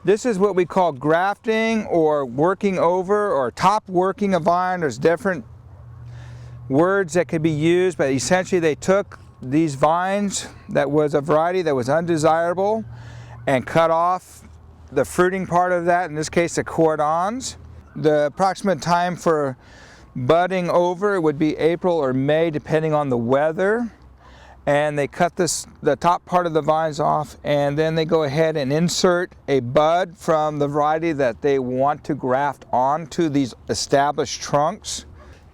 This is what we call grafting or working over or top working a vine. There's different words that could be used, but essentially they took these vines that was a variety that was undesirable and cut off the fruiting part of that, in this case the cordons. The approximate time for budding over would be April or May depending on the weather. And they cut the top part of the vines off, and then they go ahead and insert a bud from the variety that they want to graft onto these established trunks.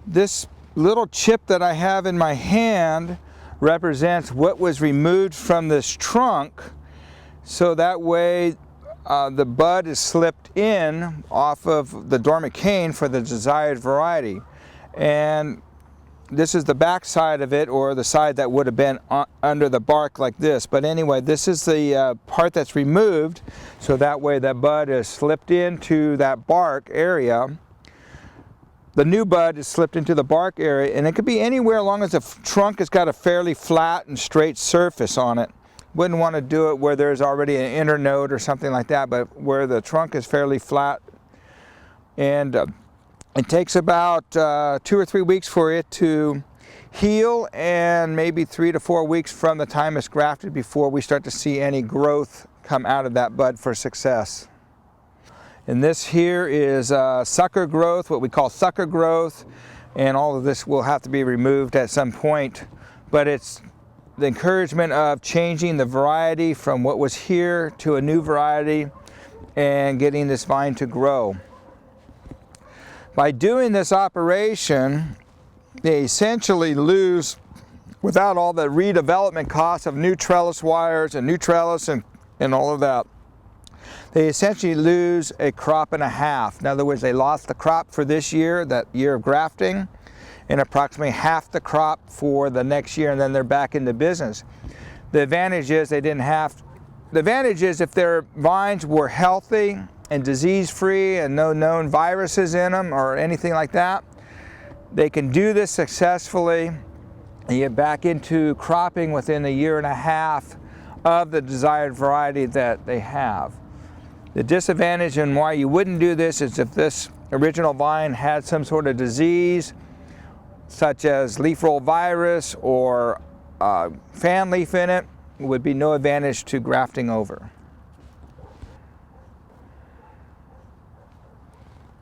This little chip that I have in my hand represents what was removed from this trunk, so that way the bud is slipped in off of the dormant cane for the desired variety. And this is the back side of it, or the side that would have been under the bark like this. But anyway, this is the part that's removed, so that way that bud is slipped into that bark area. The new bud is slipped into the bark area, and it could be anywhere as long as the trunk has got a fairly flat and straight surface on it. Wouldn't want to do it where there's already an internode or something like that, but where the trunk is fairly flat. And it takes about 2 or 3 weeks for it to heal, and maybe 3 to 4 weeks from the time it's grafted before we start to see any growth come out of that bud for success. And this here is sucker growth, what we call sucker growth, and all of this will have to be removed at some point. But it's the encouragement of changing the variety from what was here to a new variety and getting this vine to grow. By doing this operation, they essentially lose, without all the redevelopment costs of new trellis wires and new trellis and all of that, they essentially lose a crop and a half. In other words, they lost the crop for this year, that year of grafting, and approximately half the crop for the next year, and then they're back into business. The advantage is they didn't have, the advantage is if their vines were healthy and disease-free and no known viruses in them or anything like that, they can do this successfully and get back into cropping within a year and a half of the desired variety that they have. The disadvantage and why you wouldn't do this is if this original vine had some sort of disease, such as leaf roll virus or fan leaf in it, would be no advantage to grafting over.